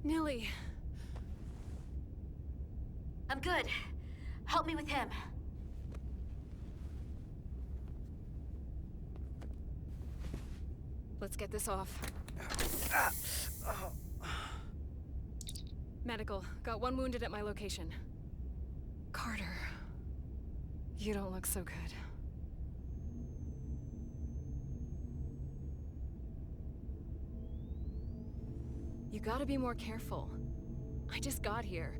Nilly. I'm good. Help me with him. Let's get this off. Medical. Got one wounded at my location. Carter. You don't look so good. You gotta be more careful. I just got here.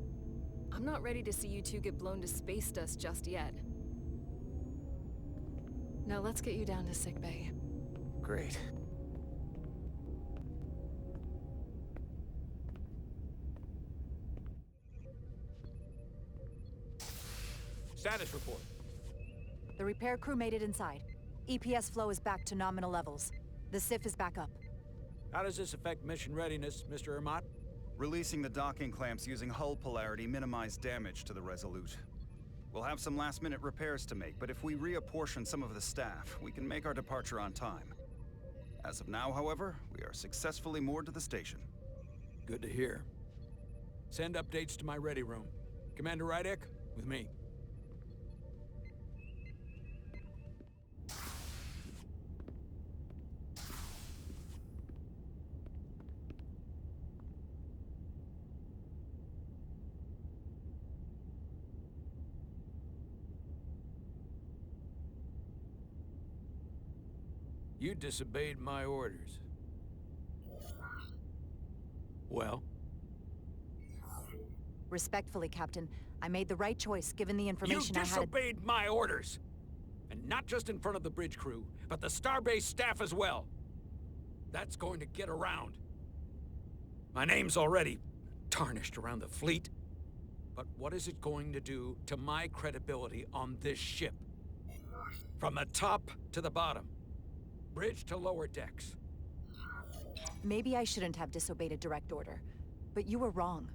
I'm not ready to see you two get blown to space dust just yet. Now let's get you down to sickbay. Great. Status report. The repair crew made it inside. EPS flow is back to nominal levels. The SIF is back up. How does this affect mission readiness, Mr. Ermot? Releasing the docking clamps using hull polarity minimized damage to the Resolute. We'll have some last-minute repairs to make, but if we reapportion some of the staff, we can make our departure on time. As of now, however, we are successfully moored to the station. Good to hear. Send updates to my ready room. Commander Rydek, with me. You disobeyed my orders. Well? Respectfully, Captain, I made the right choice given the information I had. You disobeyed my orders! And not just in front of the bridge crew, but the Starbase staff as well. That's going to get around. My name's already tarnished around the fleet. But what is it going to do to my credibility on this ship? From the top to the bottom. Bridge to lower decks. Maybe I shouldn't have disobeyed a direct order, but you were wrong.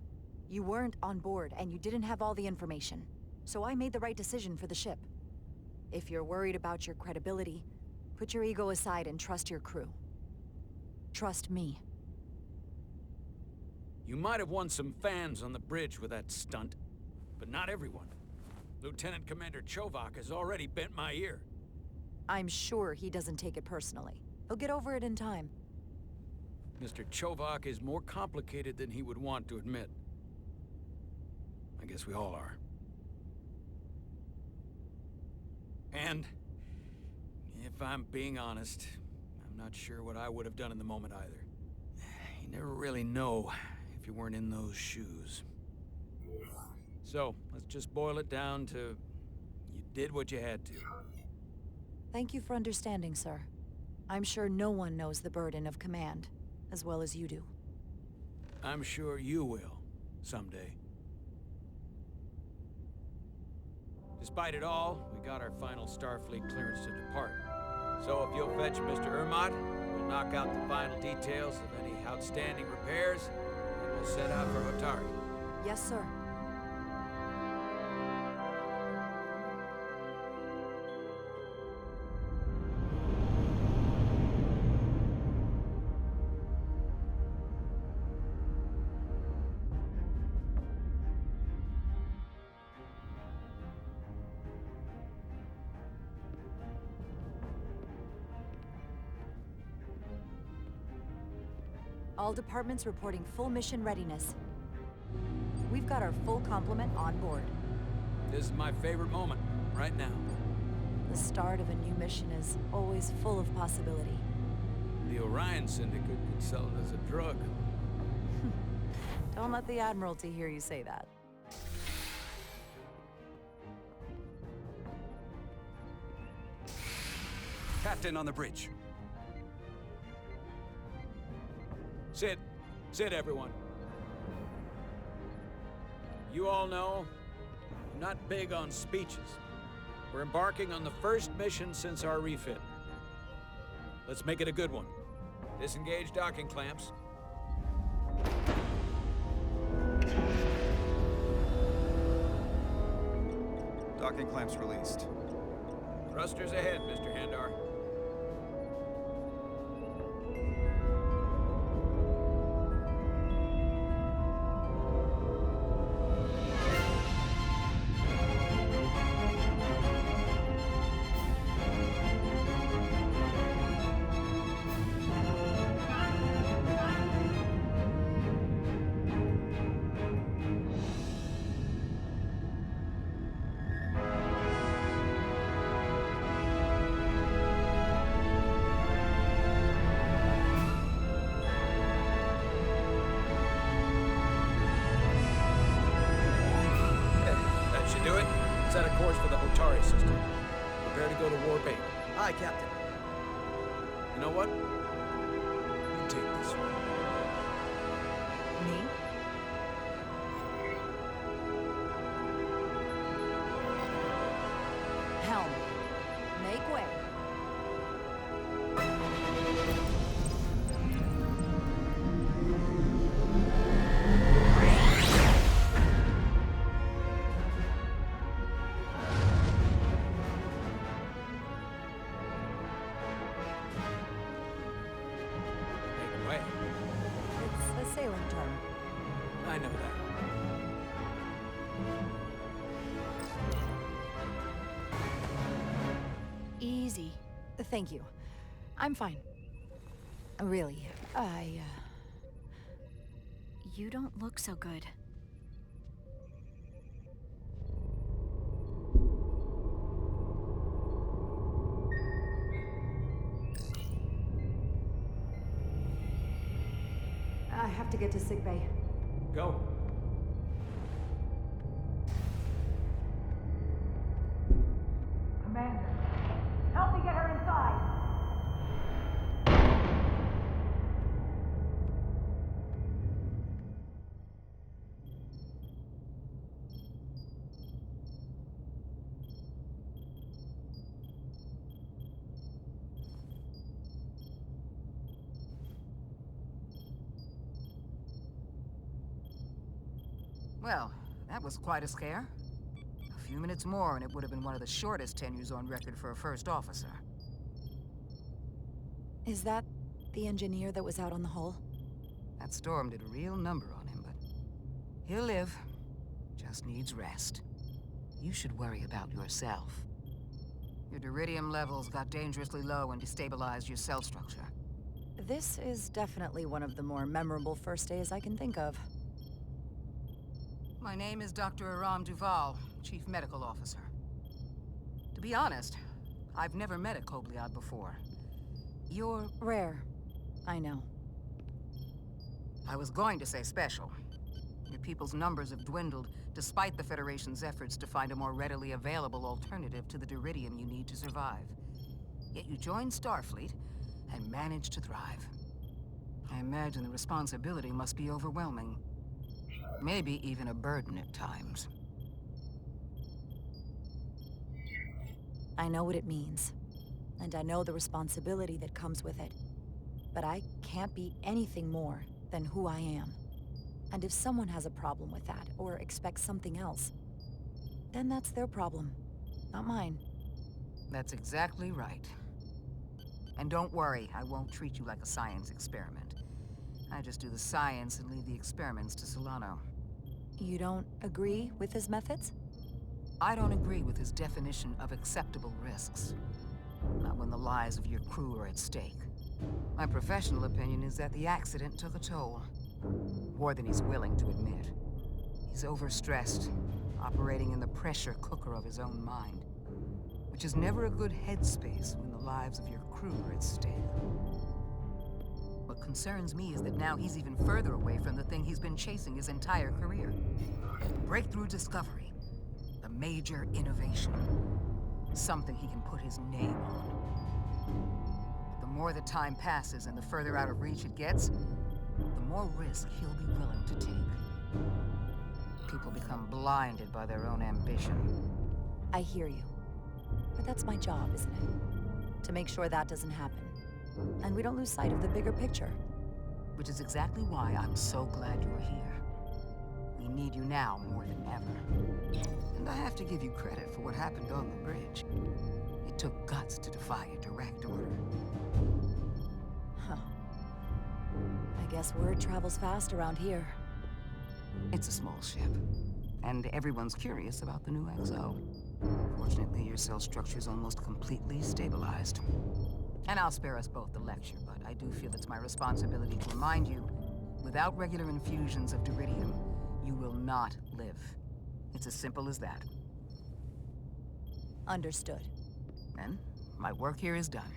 You weren't on board, and you didn't have all the information. So I made the right decision for the ship. If you're worried about your credibility, put your ego aside and trust your crew. Trust me. You might have won some fans on the bridge with that stunt, but not everyone. Lieutenant Commander Chovak has already bent my ear. I'm sure he doesn't take it personally. He'll get over it in time. Mr. Chovak is more complicated than he would want to admit. I guess we all are. And, if I'm being honest, I'm not sure what I would have done in the moment either. You never really know if you weren't in those shoes. So, let's just boil it down to, you did what you had to. Thank you for understanding, sir. I'm sure no one knows the burden of command as well as you do. I'm sure you will, someday. Despite it all, we got our final Starfleet clearance to depart. So if you'll fetch Mr. Ermot, we'll knock out the final details of any outstanding repairs, and we'll set out for Otari. Yes, sir. All departments reporting full mission readiness. We've got our full complement on board. This is my favorite moment, right now. The start of a new mission is always full of possibility. The Orion Syndicate could sell it as a drug. Don't let the Admiralty hear you say that. Captain on the bridge. Sit. Sit, everyone. You all know, I'm not big on speeches. We're embarking on the first mission since our refit. Let's make it a good one. Disengage docking clamps. Docking clamps released. Thrusters ahead, Mr. Handar. Atari system. Prepare to go to Warp 8. Aye, Captain. You know what? You take this one. Me? Helm. Make way. Make way. It's a sailing term. I know that. Easy. Thank you. I'm fine. Really, You don't look so good. I have to get to sickbay. Go. Commander, help me get her inside. Well, that was quite a scare. A few minutes more and it would have been one of the shortest tenures on record for a first officer. Is that the engineer that was out on the hull? That storm did a real number on him, but he'll live. Just needs rest. You should worry about yourself. Your duridium levels got dangerously low and destabilized your cell structure. This is definitely one of the more memorable first days I can think of. My name is Dr. Aram Duval, Chief Medical Officer. To be honest, I've never met a Kobliad before. You're... Rare. I know. I was going to say special. Your people's numbers have dwindled, despite the Federation's efforts to find a more readily available alternative to the duridium you need to survive. Yet you joined Starfleet, and managed to thrive. I imagine the responsibility must be overwhelming. Maybe even a burden at times. I know what it means. And I know the responsibility that comes with it. But I can't be anything more than who I am. And if someone has a problem with that, or expects something else, then that's their problem, not mine. That's exactly right. And don't worry, I won't treat you like a science experiment. I just do the science and leave the experiments to Solano. You don't agree with his methods? I don't agree with his definition of acceptable risks. Not when the lives of your crew are at stake. My professional opinion is that the accident took a toll. More than he's willing to admit. He's overstressed, operating in the pressure cooker of his own mind. Which is never a good headspace when the lives of your crew are at stake. What concerns me is that now he's even further away from the thing he's been chasing his entire career. Breakthrough discovery. The major innovation. Something he can put his name on. But the more the time passes and the further out of reach it gets, the more risk he'll be willing to take. People become blinded by their own ambition. I hear you. But that's my job, isn't it? To make sure that doesn't happen. And we don't lose sight of the bigger picture. Which is exactly why I'm so glad you're here. We need you now more than ever. And I have to give you credit for what happened on the bridge. It took guts to defy a direct order. Huh. I guess word travels fast around here. It's a small ship. And everyone's curious about the new XO. Fortunately, your cell structure's almost completely stabilized. And I'll spare us both the lecture, but I do feel it's my responsibility to remind you, without regular infusions of duridium, you will not live. It's as simple as that. Understood. Then, my work here is done.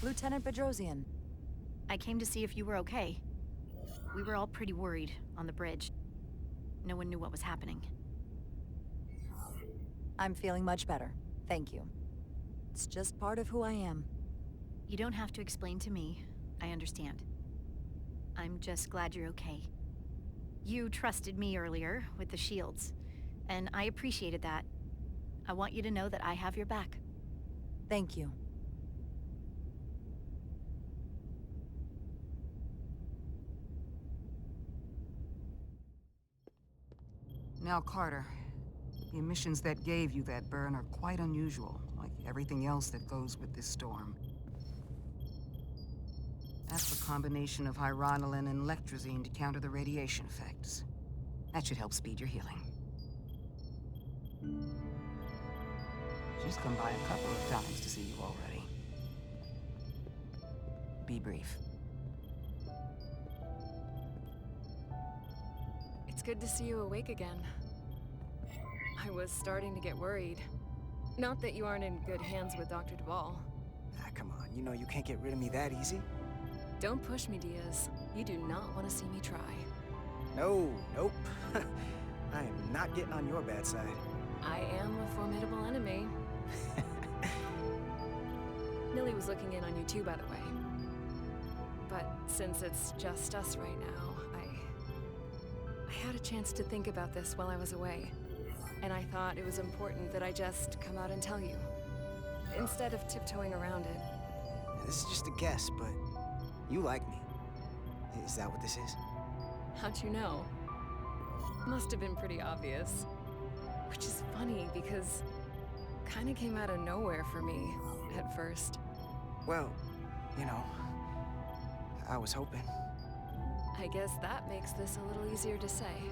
Lieutenant Bedrosian. I came to see if you were okay. We were all pretty worried on the bridge. No one knew what was happening. I'm feeling much better. Thank you. It's just part of who I am. You don't have to explain to me. I understand. I'm just glad you're okay. You trusted me earlier with the shields, and I appreciated that. I want you to know that I have your back. Thank you. Now, Carter, the emissions that gave you that burn are quite unusual, like everything else that goes with this storm. That's the combination of hyronolin and lectrazine to counter the radiation effects. That should help speed your healing. She's come by a couple of times to see you already. Be brief. It's good to see you awake again. I was starting to get worried. Not that you aren't in good hands with Dr. Duvall. Ah, come on. You know you can't get rid of me that easy. Don't push me, Diaz. You do not want to see me try. No, nope. I am not getting on your bad side. I am a formidable enemy. Millie was looking in on you too, by the way. But since it's just us right now, I had a chance to think about this while I was away. And I thought it was important that I just come out and tell you, instead of tiptoeing around it. Now, this is just a guess, but you like me. Is that what this is? How'd you know? Must have been pretty obvious. Which is funny because kinda came out of nowhere for me at first. Well, you know, I was hoping. I guess that makes this a little easier to say.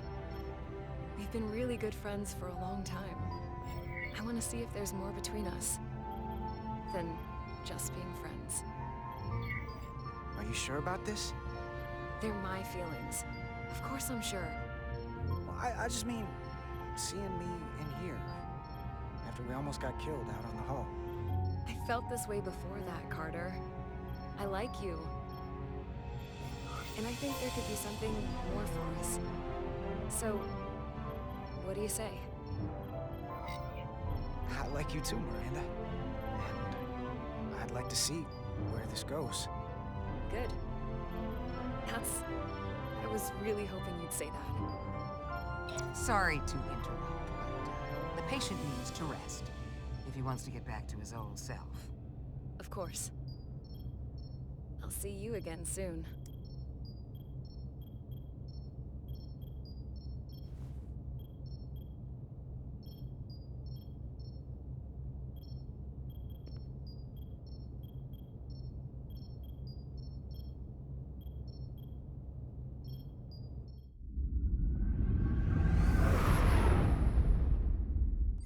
We've been really good friends for a long time. I want to see if there's more between us than just being friends. Are you sure about this? They're my feelings. Of course I'm sure. Well, I just mean, seeing me in here, after we almost got killed out on the hull. I felt this way before that, Carter. I like you. And I think there could be something more for us. So, what do you say? I like you too, Miranda. And I'd like to see where this goes. Good. I was really hoping you'd say that. Sorry to interrupt, but the patient needs to rest if he wants to get back to his old self. Of course. I'll see you again soon.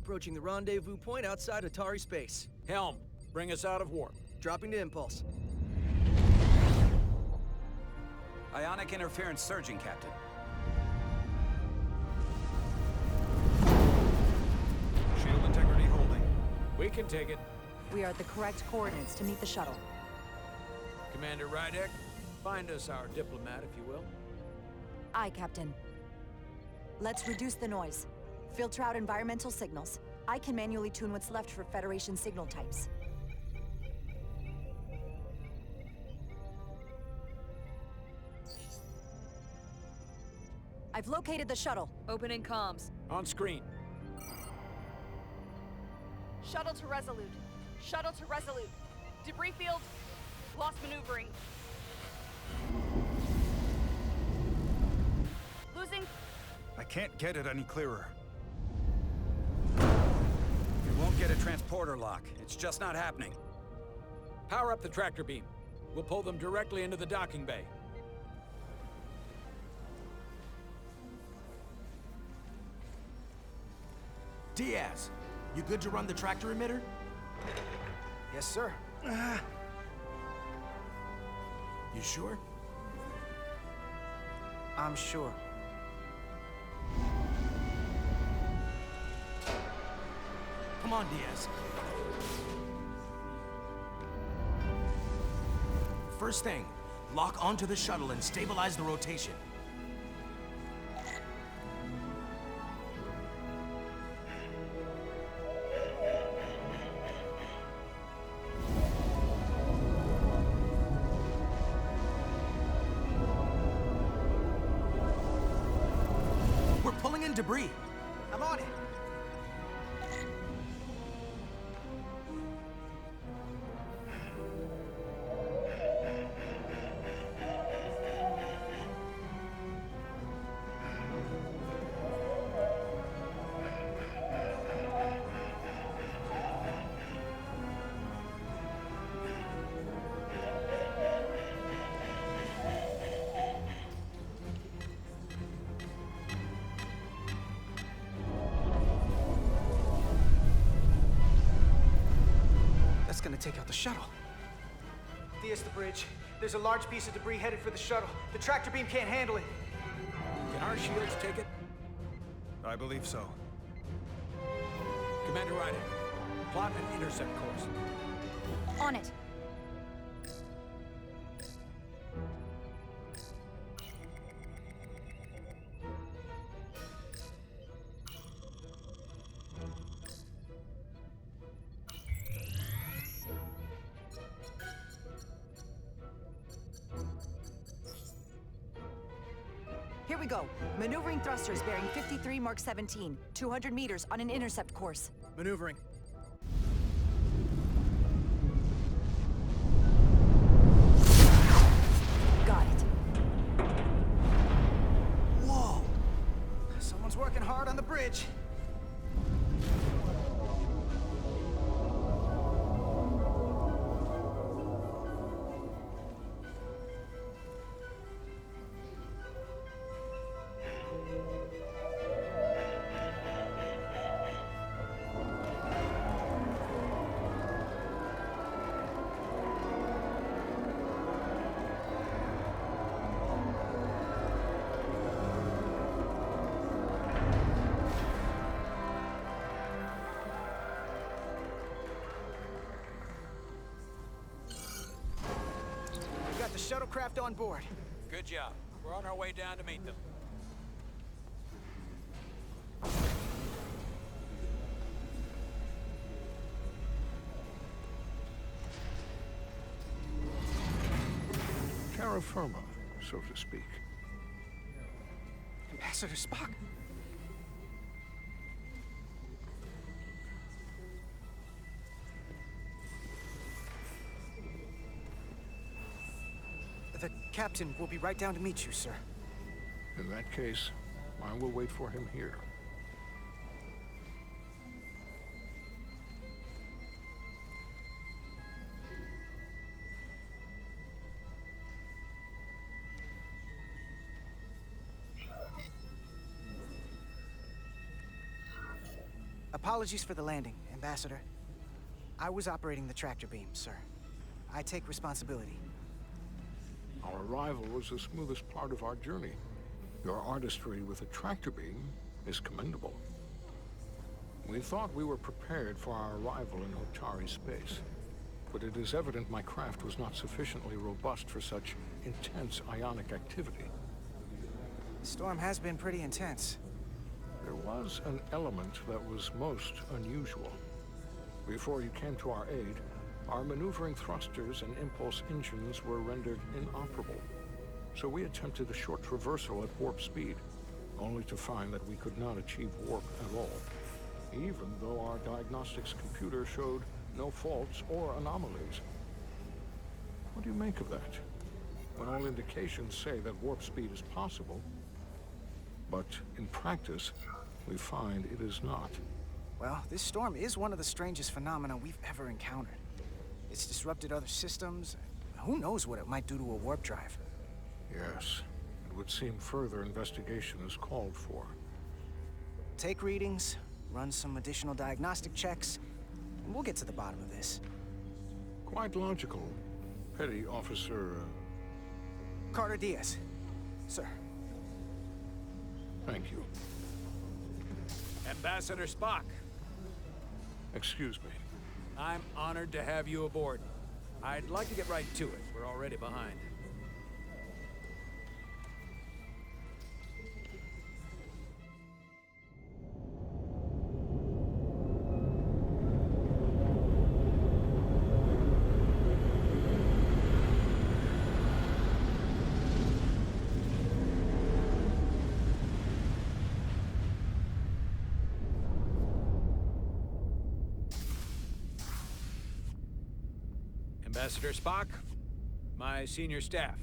Approaching the rendezvous point outside Atari space. Helm, bring us out of warp. Dropping to impulse. Ionic interference surging, Captain. Shield integrity holding. We can take it. We are at the correct coordinates to meet the shuttle. Commander Rydek, find us our diplomat, if you will. Aye, Captain. Let's reduce the noise. Filter out environmental signals. I can manually tune what's left for Federation signal types. I've located the shuttle. Opening comms. On screen. Shuttle to Resolute. Shuttle to Resolute. Debris field. Lost maneuvering. Losing. I can't get it any clearer. We won't get a transporter lock. It's just not happening. Power up the tractor beam. We'll pull them directly into the docking bay. Diaz, you good to run the tractor emitter? Yes, sir. You sure? I'm sure. Come on, Diaz. First thing, lock onto the shuttle and stabilize the rotation. debris. I'm on it. That's gonna take out the shuttle. Thea's the bridge. There's a large piece of debris headed for the shuttle. The tractor beam can't handle it. Can our shields take it? I believe so. Commander Ryder, plot an intercept course. On it. Here we go. Maneuvering thrusters bearing 53 Mark 17, 200 meters on an intercept course. Maneuvering. Got it. Whoa! Someone's working hard on the bridge. We got the shuttlecraft on board. Good job. We're on our way down to meet them. Terra firma, so to speak. Ambassador Spock. The captain will be right down to meet you, sir. In that case, I will wait for him here. Apologies for the landing, Ambassador. I was operating the tractor beam, sir. I take responsibility. Our arrival was the smoothest part of our journey. Your artistry with a tractor beam is commendable. We thought we were prepared for our arrival in Otari space, but it is evident my craft was not sufficiently robust for such intense ionic activity. The storm has been pretty intense. There was an element that was most unusual. Before you came to our aid, our maneuvering thrusters and impulse engines were rendered inoperable. So we attempted a short traversal at warp speed, only to find that we could not achieve warp at all, even though our diagnostics computer showed no faults or anomalies. What do you make of that? When all indications say that warp speed is possible, but in practice, we find it is not. Well, this storm is one of the strangest phenomena we've ever encountered. It's disrupted other systems. Who knows what it might do to a warp drive? Yes, it would seem further investigation is called for. Take readings, run some additional diagnostic checks, and we'll get to the bottom of this. Quite logical. Petty Officer... Carter Diaz. Sir. Thank you. Ambassador Spock, Excuse me. I'm honored to have you aboard. I'd like to get right to it. We're already behind. Ambassador Spock, my senior staff.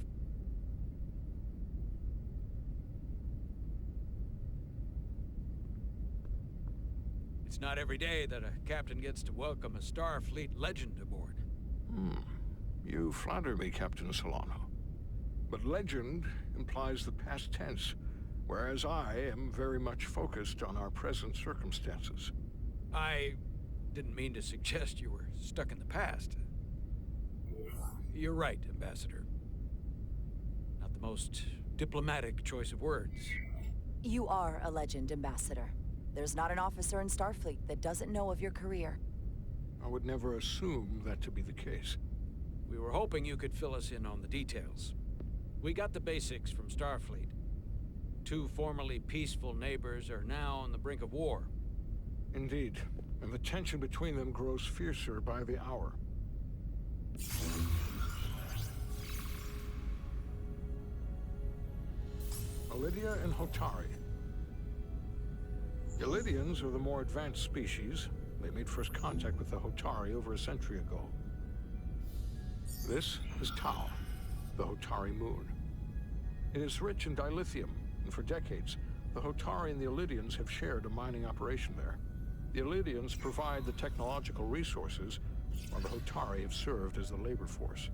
It's not every day that a captain gets to welcome a Starfleet legend aboard. You flatter me, Captain Solano. But legend implies the past tense, whereas I am very much focused on our present circumstances. I didn't mean to suggest you were stuck in the past. You're right, Ambassador. Not the most diplomatic choice of words. You are a legend, Ambassador. There's not an officer in Starfleet that doesn't know of your career. I would never assume that to be the case. We were hoping you could fill us in on the details. We got the basics from Starfleet. Two formerly peaceful neighbors are now on the brink of war. Indeed, and the tension between them grows fiercer by the hour. Lydia and Hotari. The Lydians are the more advanced species. They made first contact with the Hotari over a century ago. This is Tau, the Hotari moon. It is rich in dilithium, and for decades, the Hotari and the Illydians have shared a mining operation there. The Illydians provide the technological resources, while the Hotari have served as the labor force.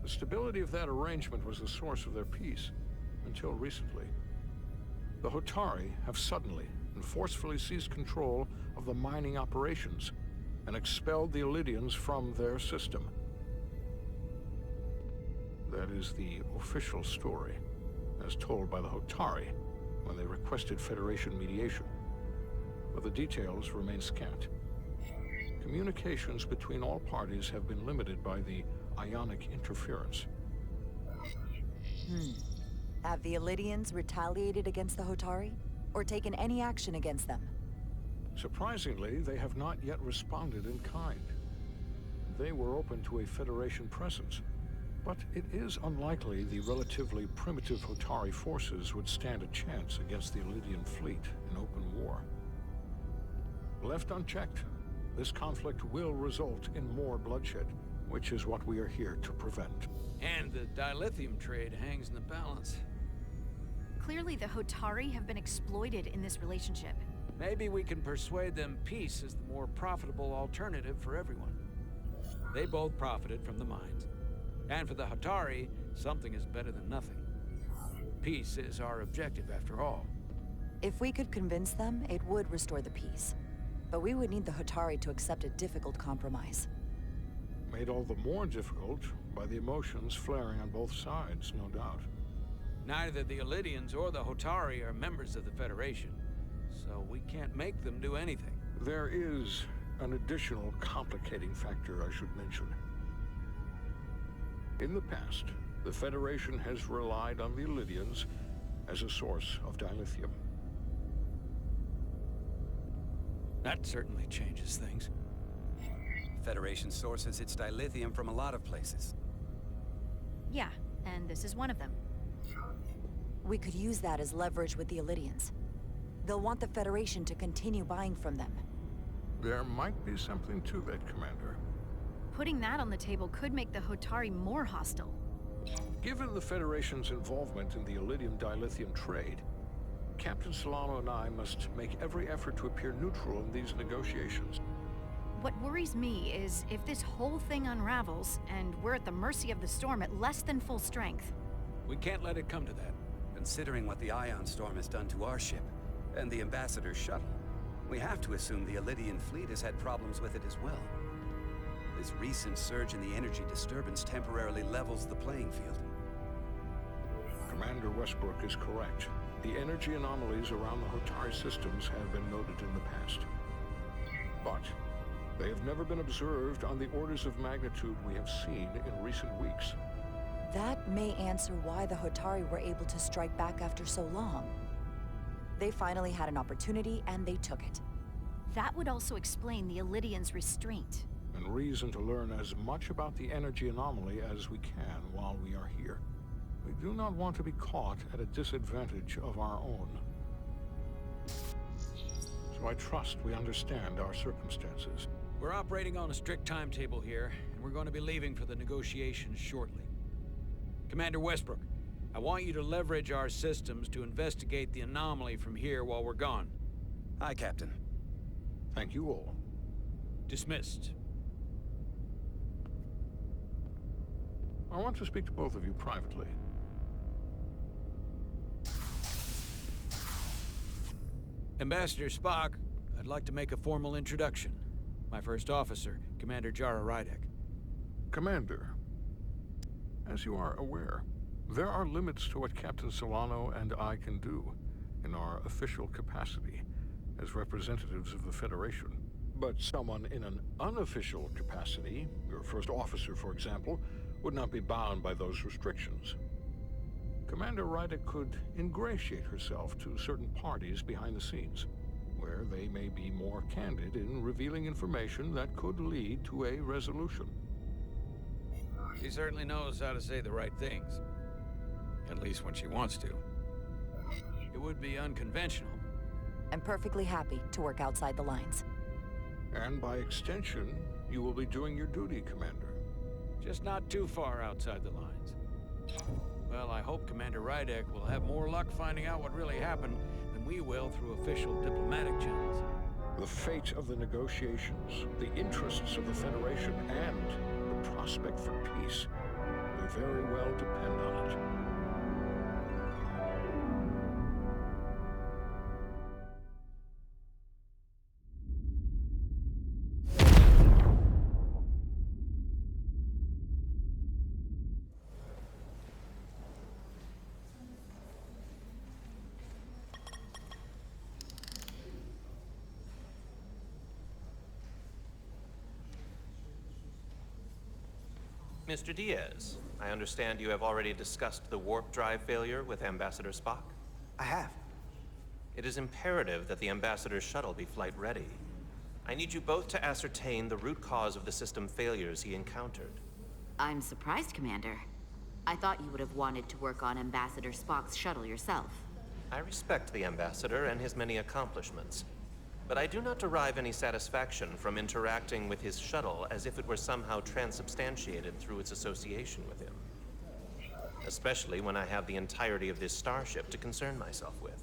The stability of that arrangement was the source of their peace, until recently. The Hotari have suddenly and forcefully seized control of the mining operations and expelled the Illydians from their system. That is the official story, as told by the Hotari when they requested Federation mediation. But the details remain scant. Communications between all parties have been limited by the ionic interference. Have the Illydians retaliated against the Hotari? Or taken any action against them? Surprisingly, they have not yet responded in kind. They were open to a Federation presence, but it is unlikely the relatively primitive Hotari forces would stand a chance against the Illydian fleet in open war. Left unchecked, this conflict will result in more bloodshed, which is what we are here to prevent. And the dilithium trade hangs in the balance. Clearly, the Hotari have been exploited in this relationship. Maybe we can persuade them peace is the more profitable alternative for everyone. They both profited from the mines. And for the Hotari, something is better than nothing. Peace is our objective, after all. If we could convince them, it would restore the peace. But we would need the Hotari to accept a difficult compromise. Made all the more difficult by the emotions flaring on both sides, no doubt. Neither the Illydians or the Hotari are members of the Federation, so we can't make them do anything. There is an additional complicating factor I should mention. In the past, the Federation has relied on the Illydians as a source of dilithium. That certainly changes things. Federation sources its dilithium from a lot of places. Yeah, and this is one of them. We could use that as leverage with the Illydians. They'll want the Federation to continue buying from them. There might be something to that, Commander. Putting that on the table could make the Hotari more hostile. Given the Federation's involvement in the Illydium dilithium trade, Captain Solano and I must make every effort to appear neutral in these negotiations. What worries me is if this whole thing unravels, and we're at the mercy of the storm at less than full strength. We can't let it come to that. Considering what the Ion Storm has done to our ship, and the Ambassador's shuttle, we have to assume the Illydian fleet has had problems with it as well. This recent surge in the energy disturbance temporarily levels the playing field. Commander Westbrook is correct. The energy anomalies around the Hotari systems have been noted in the past. But they have never been observed on the orders of magnitude we have seen in recent weeks. That may answer why the Hotari were able to strike back after so long. They finally had an opportunity, and they took it. That would also explain the Illydians' restraint. And reason to learn as much about the energy anomaly as we can while we are here. We do not want to be caught at a disadvantage of our own. So I trust we understand our circumstances. We're operating on a strict timetable here, and we're going to be leaving for the negotiations shortly. Commander Westbrook, I want you to leverage our systems to investigate the anomaly from here while we're gone. Aye, Captain. Thank you all. Dismissed. I want to speak to both of you privately. Ambassador Spock, I'd like to make a formal introduction. My first officer, Commander Jara Rydek. Commander, as you are aware, there are limits to what Captain Solano and I can do in our official capacity as representatives of the Federation. But someone in an unofficial capacity, your first officer, for example, would not be bound by those restrictions. Commander Rydek could ingratiate herself to certain parties behind the scenes, where they may be more candid in revealing information that could lead to a resolution. She certainly knows how to say the right things. At least when she wants to. It would be unconventional. I'm perfectly happy to work outside the lines. And by extension, you will be doing your duty, Commander. Just not too far outside the lines. Well, I hope Commander Rydek will have more luck finding out what really happened than we will through official diplomatic channels. The fate of the negotiations, the interests of the Federation, and the prospect for peace may very well depend on it. Mr. Diaz, I understand you have already discussed the warp drive failure with Ambassador Spock? I have. It is imperative that the Ambassador's shuttle be flight ready. I need you both to ascertain the root cause of the system failures he encountered. I'm surprised, Commander. I thought you would have wanted to work on Ambassador Spock's shuttle yourself. I respect the Ambassador and his many accomplishments, but I do not derive any satisfaction from interacting with his shuttle as if it were somehow transubstantiated through its association with him. Especially when I have the entirety of this starship to concern myself with.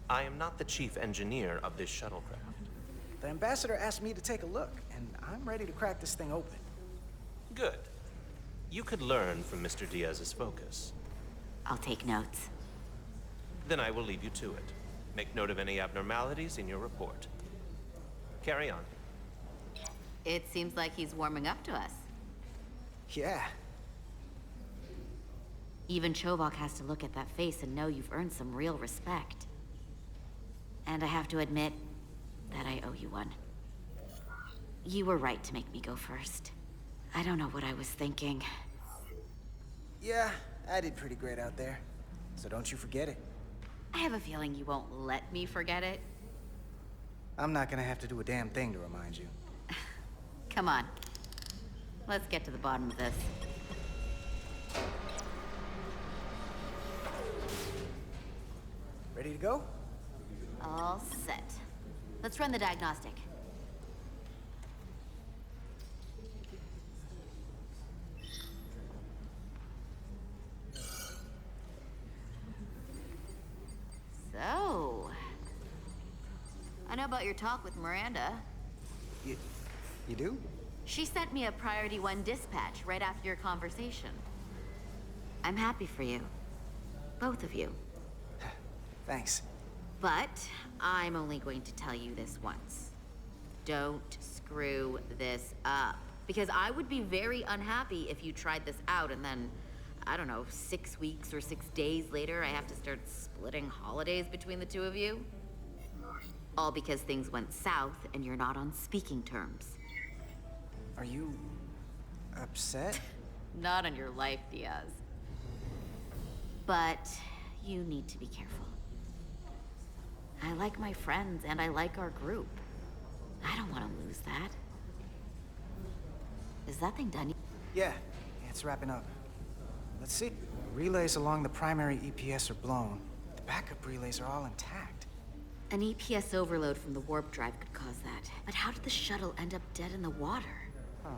I am not the chief engineer of this shuttlecraft. The Ambassador asked me to take a look, and I'm ready to crack this thing open. Good. You could learn from Mr. Diaz's focus. I'll take notes. Then I will leave you to it. Make note of any abnormalities in your report. Carry on. It seems like he's warming up to us. Yeah. Even Chobok has to look at that face and know you've earned some real respect. And I have to admit that I owe you one. You were right to make me go first. I don't know what I was thinking. Yeah, I did pretty great out there. So don't you forget it. I have a feeling you won't let me forget it. I'm not gonna have to do a damn thing to remind you. Come on. Let's get to the bottom of this. Ready to go? All set. Let's run the diagnostic. So, I know about your talk with Miranda. You do? She sent me a Priority 1 dispatch right after your conversation. I'm happy for you. Both of you. Thanks. But I'm only going to tell you this once. Don't screw this up. Because I would be very unhappy if you tried this out and then, I don't know, 6 weeks or 6 days later, I have to start splitting holidays between the two of you. All because things went south and you're not on speaking terms. Are you upset? Not on your life, Diaz. But you need to be careful. I like my friends and I like our group. I don't want to lose that. Is that thing done? Yeah, it's wrapping up. Let's see. Relays along the primary EPS are blown. The backup relays are all intact. An EPS overload from the warp drive could cause that. But how did the shuttle end up dead in the water? Huh.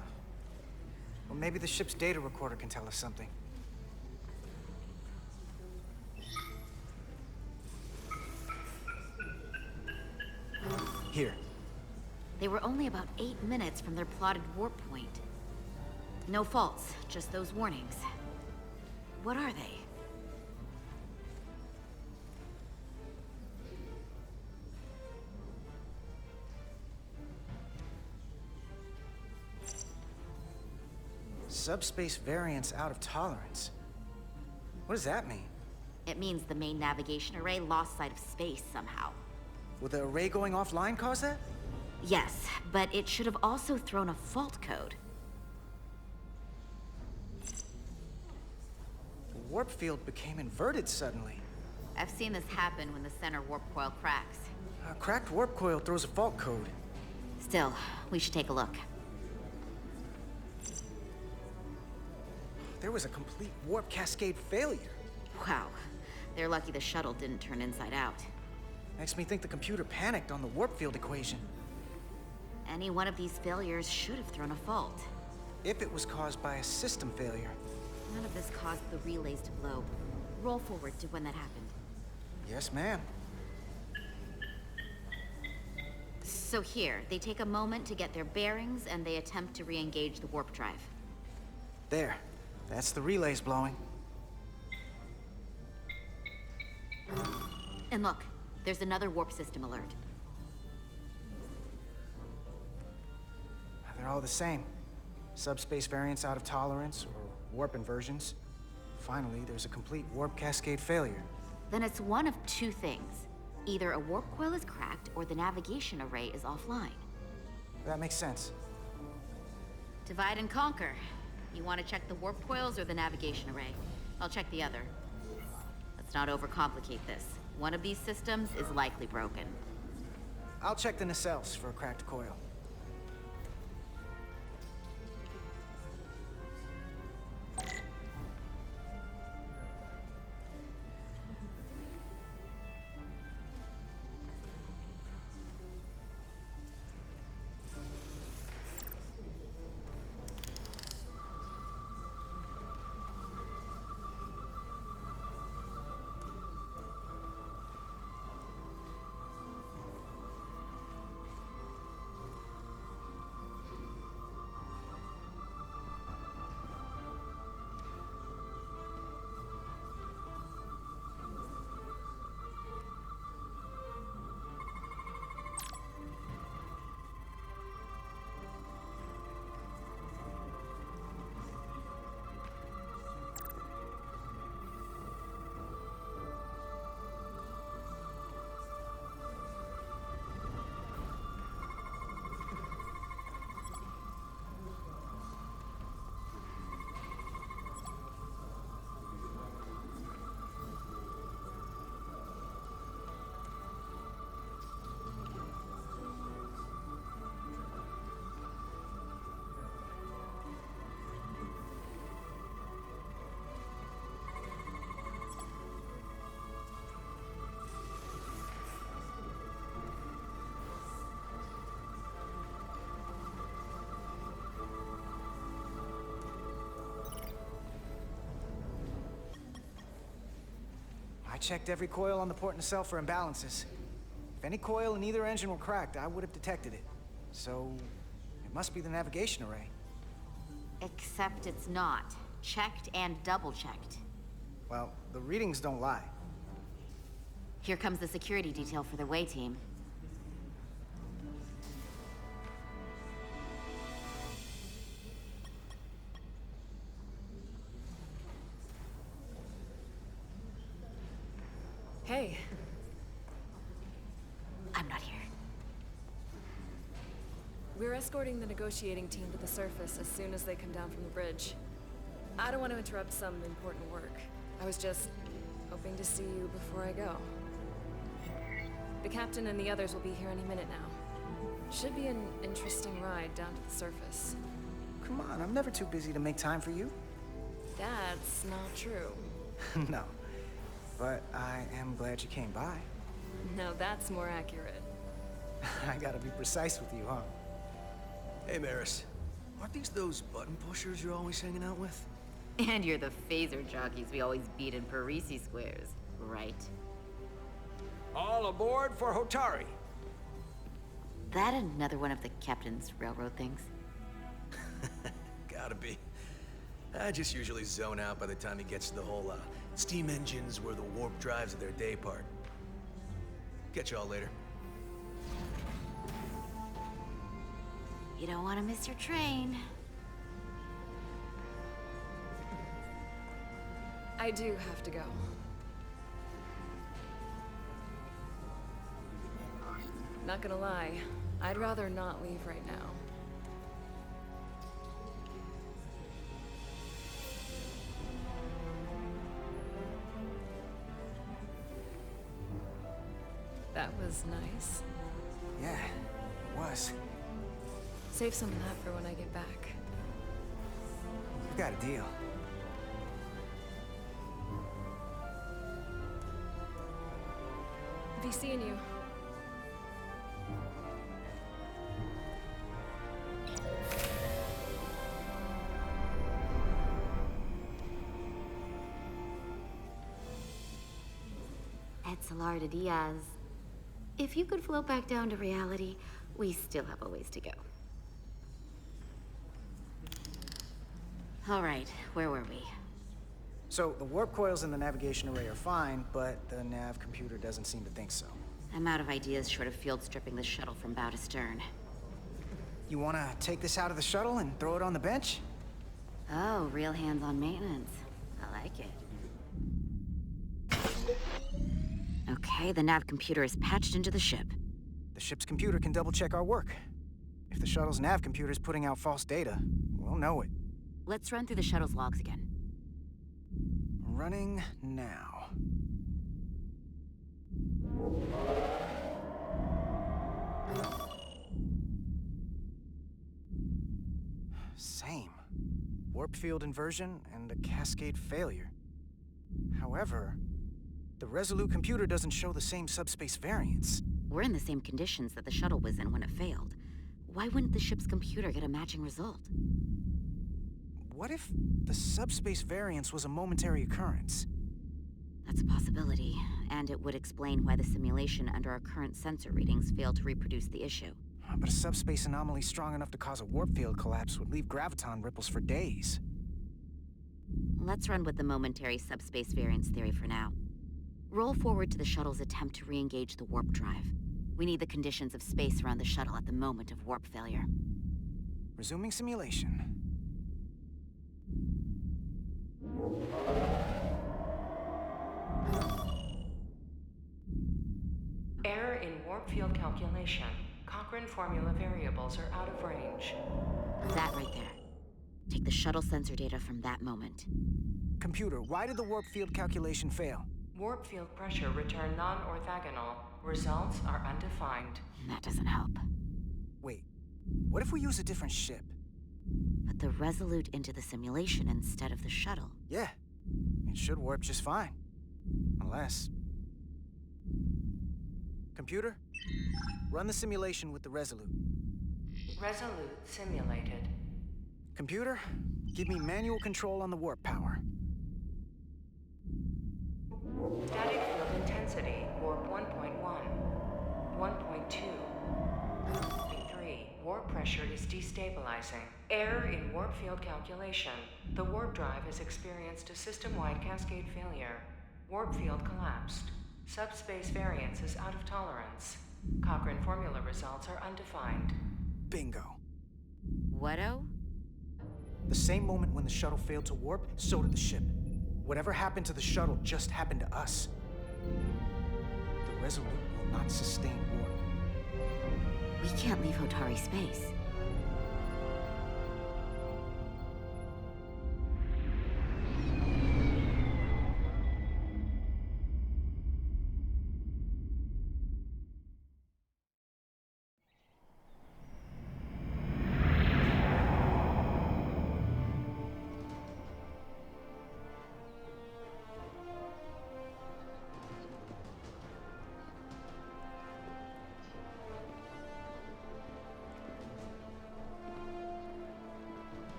Well, maybe the ship's data recorder can tell us something. Here. They were only about 8 minutes from their plotted warp point. No faults, just those warnings. What are they? Subspace variance out of tolerance. What does that mean? It means the main navigation array lost sight of space somehow. Will the array going offline cause that? Yes, but it should have also thrown a fault code. The warp field became inverted suddenly. I've seen this happen when the center warp coil cracks. A cracked warp coil throws a fault code. Still, we should take a look. There was a complete warp cascade failure. Wow. They're lucky the shuttle didn't turn inside out. Makes me think the computer panicked on the warp field equation. Any one of these failures should have thrown a fault. If it was caused by a system failure. None of this caused the relays to blow. Roll forward to when that happened. Yes, ma'am. So here, they take a moment to get their bearings and they attempt to re-engage the warp drive. There. That's the relays blowing. And look, there's another warp system alert. They're all the same. Subspace variance out of tolerance, or warp inversions. Finally, there's a complete warp cascade failure. Then it's one of two things. Either a warp coil is cracked, or the navigation array is offline. That makes sense. Divide and conquer. You want to check the warp coils or the navigation array? I'll check the other. Let's not overcomplicate this. One of these systems is likely broken. I'll check the nacelles for a cracked coil. I checked every coil on the port nacelle for imbalances. If any coil in either engine were cracked, I would have detected it. So, it must be the navigation array. Except it's not. Checked and double-checked. Well, the readings don't lie. Here comes the security detail for the way team. Hey. I'm not here. We're escorting the negotiating team to the surface as soon as they come down from the bridge. I don't want to interrupt some important work. I was just hoping to see you before I go. The captain and the others will be here any minute now. Should be an interesting ride down to the surface. Come on, I'm never too busy to make time for you. That's not true. No. But I am glad you came by. Now that's more accurate. I gotta be precise with you, huh? Hey, Maris. Aren't these those button pushers you're always hanging out with? And you're the phaser jockeys we always beat in Parisi squares, right? All aboard for Hotari. That another one of the captain's railroad things? Gotta be. I just usually zone out by the time he gets to the whole, steam engines were the warp drives of their day part. Catch y'all later. You don't want to miss your train. I do have to go. Not gonna lie, I'd rather not leave right now. That was nice. Yeah, it was. Save some of that for when I get back. We've got a deal. Be seeing you. Salar Diaz. If you could float back down to reality, we still have a ways to go. All right, where were we? So, the warp coils in the navigation array are fine, but the nav computer doesn't seem to think so. I'm out of ideas short of field stripping the shuttle from bow to stern. You wanna take this out of the shuttle and throw it on the bench? Oh, real hands-on maintenance. I like it. Okay, the nav computer is patched into the ship. The ship's computer can double-check our work. If the shuttle's nav computer is putting out false data, we'll know it. Let's run through the shuttle's logs again. Running now. Same. Warp field inversion and a cascade failure. However, the Resolute computer doesn't show the same subspace variance. We're in the same conditions that the shuttle was in when it failed. Why wouldn't the ship's computer get a matching result? What if the subspace variance was a momentary occurrence? That's a possibility, and it would explain why the simulation under our current sensor readings failed to reproduce the issue. But a subspace anomaly strong enough to cause a warp field collapse would leave graviton ripples for days. Let's run with the momentary subspace variance theory for now. Roll forward to the shuttle's attempt to re-engage the warp drive. We need the conditions of space around the shuttle at the moment of warp failure. Resuming simulation. Error in warp field calculation. Cochrane formula variables are out of range. That right there. Take the shuttle sensor data from that moment. Computer, why did the warp field calculation fail? Warp field pressure returned non-orthogonal. Results are undefined. That doesn't help. Wait, what if we use a different ship? Put the Resolute into the simulation instead of the shuttle. Yeah, it should warp just fine. Unless... Computer, run the simulation with the Resolute. Resolute simulated. Computer, give me manual control on the warp power. Static field intensity, warp 1.1. 1.2. 3. Warp pressure is destabilizing. Error in warp field calculation. The warp drive has experienced a system-wide cascade failure. Warp field collapsed. Subspace variance is out of tolerance. Cochrane formula results are undefined. Bingo. What-o? The same moment when the shuttle failed to warp, so did the ship. Whatever happened to the shuttle just happened to us. The Resolute will not sustain warp. We can't leave Hotari space.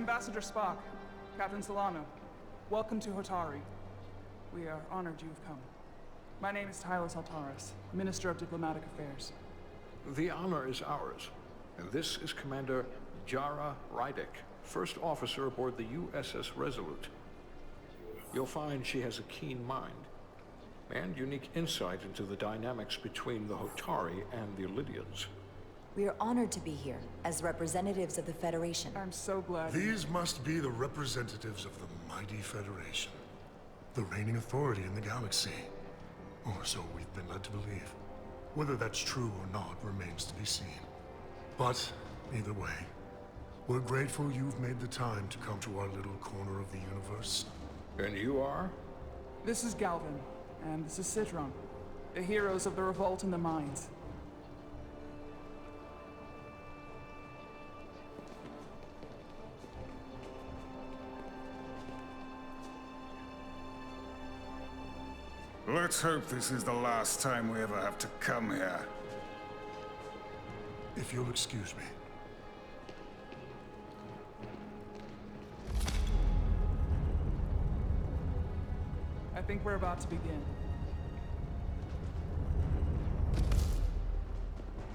Ambassador Spock, Captain Solano. Welcome to Hotari. We are honored you've come. My name is Tylos Altaris, Minister of Diplomatic Affairs. The honor is ours, and this is Commander Jara Rydick, first officer aboard the USS Resolute. You'll find she has a keen mind, and unique insight into the dynamics between the Hotari and the Illidians. We are honored to be here, as representatives of the Federation. I'm so glad. These must be the representatives of the mighty Federation. The reigning authority in the galaxy. Or so we've been led to believe. Whether that's true or not remains to be seen. But, either way, we're grateful you've made the time to come to our little corner of the universe. And you are? This is Galvin, and this is Citron, the heroes of the revolt in the mines. Let's hope this is the last time we ever have to come here. If you'll excuse me. I think we're about to begin.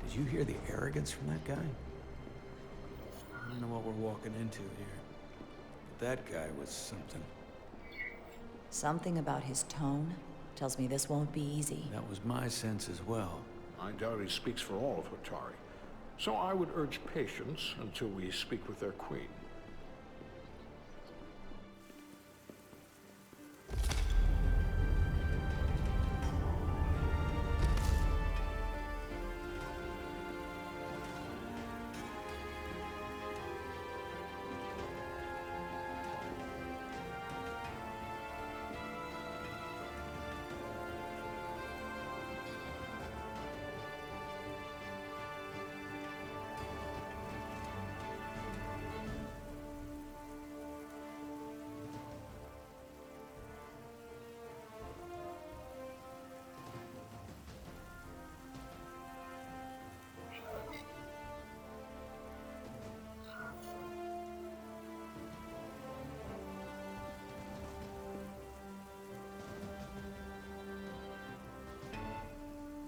Did you hear the arrogance from that guy? I don't know what we're walking into here. But that guy was something. Something about his tone tells me this won't be easy. That was my sense as well. I doubt he speaks for all of Hotari, so I would urge patience until we speak with their queen.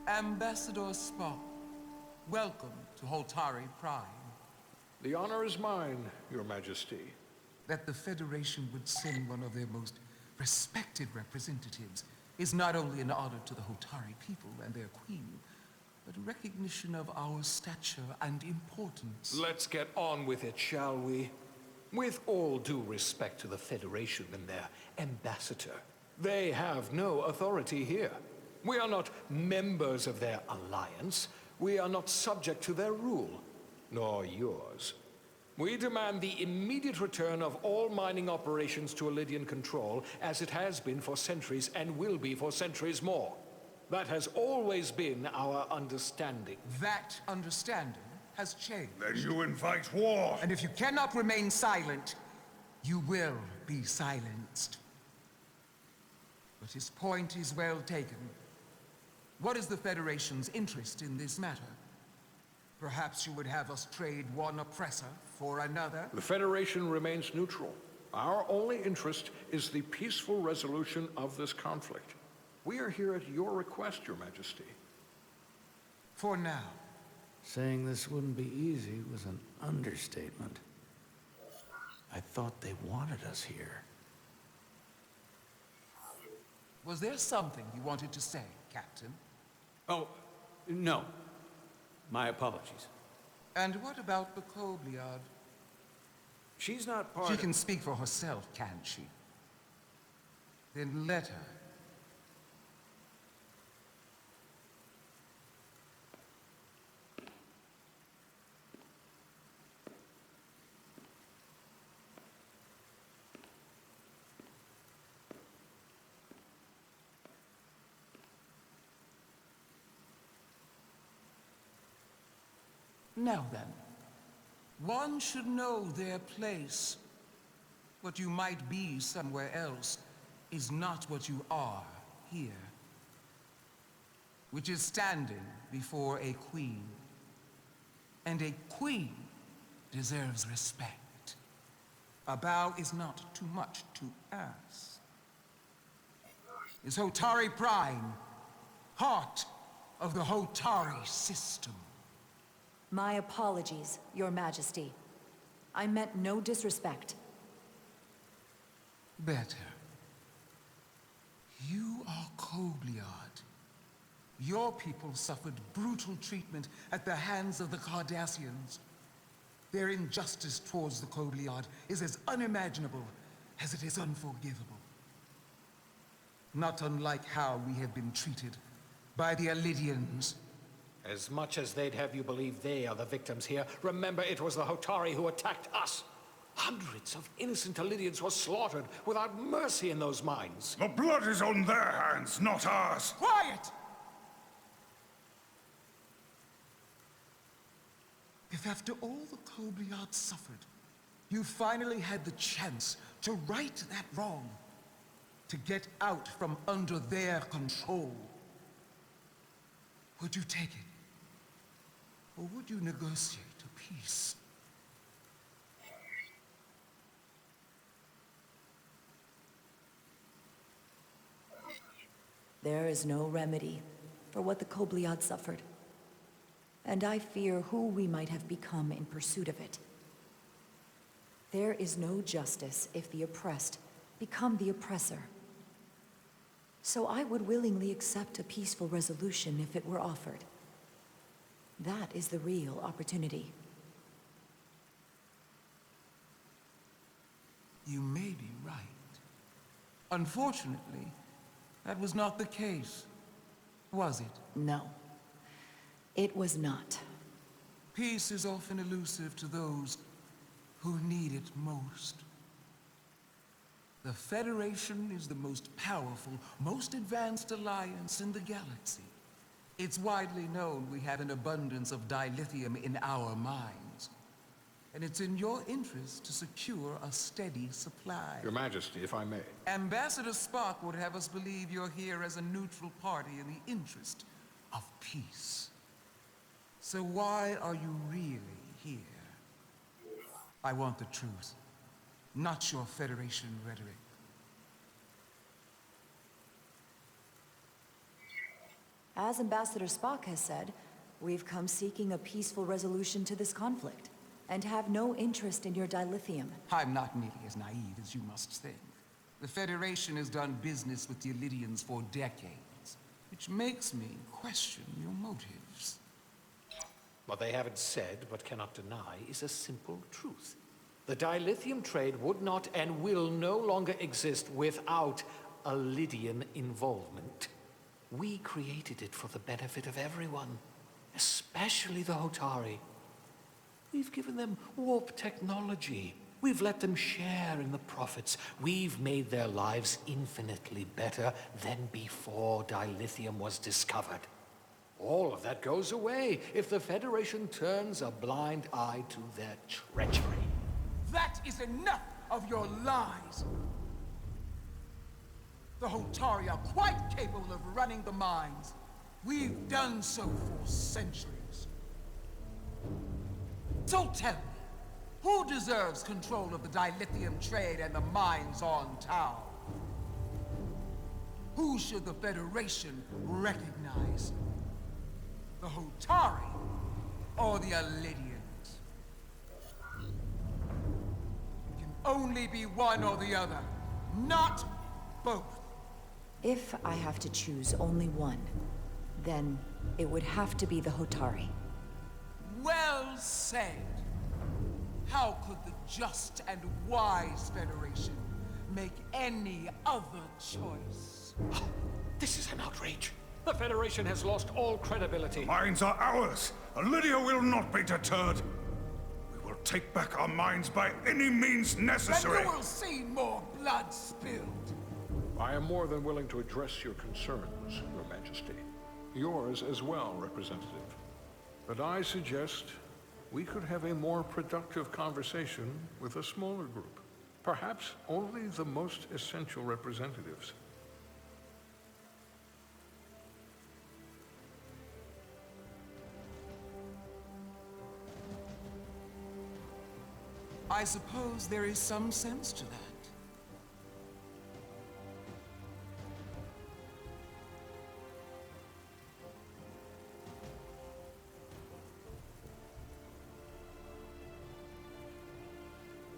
Ambassador Spock, welcome to Holtari Prime. The honor is mine, Your Majesty. That the Federation would send one of their most respected representatives is not only an honor to the Hotari people and their queen, but a recognition of our stature and importance. Let's get on with it, shall we? With all due respect to the Federation and their ambassador, they have no authority here. We are not members of their alliance. We are not subject to their rule, nor yours. We demand the immediate return of all mining operations to Illidian control, as it has been for centuries and will be for centuries more. That has always been our understanding. That understanding has changed. Then you invite war! And if you cannot remain silent, you will be silenced. But his point is well taken. What is the Federation's interest in this matter? Perhaps you would have us trade one oppressor for another? The Federation remains neutral. Our only interest is the peaceful resolution of this conflict. We are here at your request, Your Majesty. For now. Saying this wouldn't be easy was an understatement. I thought they wanted us here. Was there something you wanted to say, Captain? Oh, no. My apologies. And what about the Kobliad? She's not part She of... can speak for herself, can't she? Then let her. Now then, one should know their place. What you might be somewhere else is not what you are here. Which is standing before a queen. And a queen deserves respect. A bow is not too much to ask. Is Hotari Prime part of the Hotari system? My apologies, Your Majesty. I meant no disrespect. Better. You are Kobliard. Your people suffered brutal treatment at the hands of the Cardassians. Their injustice towards the Kobliard is as unimaginable as it is unforgivable. Not unlike how we have been treated by the Elidians. As much as they'd have you believe they are the victims here, remember it was the Hotari who attacked us. Hundreds of innocent Elidians were slaughtered without mercy in those mines. The blood is on their hands, not ours. Quiet! If after all the Kobliard suffered, you finally had the chance to right that wrong, to get out from under their control, would you take it? Or would you negotiate a peace? There is no remedy for what the Kobliad suffered. And I fear who we might have become in pursuit of it. There is no justice if the oppressed become the oppressor. So I would willingly accept a peaceful resolution if it were offered. That is the real opportunity. You may be right. Unfortunately, that was not the case, was it? No, it was not. Peace is often elusive to those who need it most. The Federation is the most powerful, most advanced alliance in the galaxy. It's widely known we have an abundance of dilithium in our mines. And it's in your interest to secure a steady supply. Your Majesty, if I may. Ambassador Spock would have us believe you're here as a neutral party in the interest of peace. So why are you really here? I want the truth, not your Federation rhetoric. As Ambassador Spock has said, we've come seeking a peaceful resolution to this conflict, and have no interest in your dilithium. I'm not nearly as naive as you must think. The Federation has done business with the Elidians for decades, which makes me question your motives. What they haven't said, but cannot deny, is a simple truth. The dilithium trade would not and will no longer exist without Elidian involvement. We created it for the benefit of everyone, especially the Hotari. We've given them warp technology. We've let them share in the profits. We've made their lives infinitely better than before dilithium was discovered. All of that goes away if the Federation turns a blind eye to their treachery. That is enough of your lies! The Hotari are quite capable of running the mines. We've done so for centuries. So tell me, who deserves control of the dilithium trade and the mines on Tau? Who should the Federation recognize? The Hotari or the Elidians? It can only be one or the other, not both. If I have to choose only one, then it would have to be the Hotari. Well said. How could the just and wise Federation make any other choice? This is an outrage. The Federation has lost all credibility. The mines are ours. Elidia will not be deterred. We will take back our mines by any means necessary. Then you will see more blood spilled. I am more than willing to address your concerns, Your Majesty. Yours as well, Representative. But I suggest we could have a more productive conversation with a smaller group. Perhaps only the most essential representatives. I suppose there is some sense to that.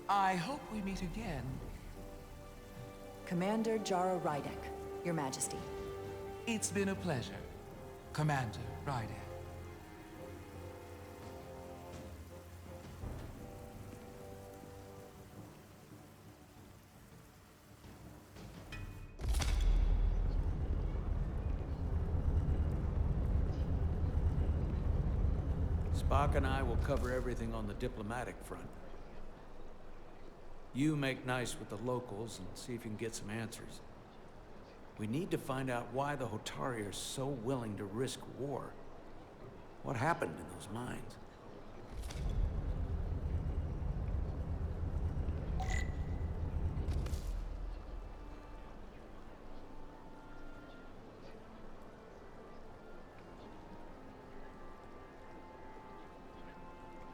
I hope we meet again. Commander Jara Rydek, Your Majesty. It's been a pleasure, Commander Rydek. Spock and I will cover everything on the diplomatic front. You make nice with the locals and see if you can get some answers. We need to find out why the Hotari are so willing to risk war. What happened in those mines?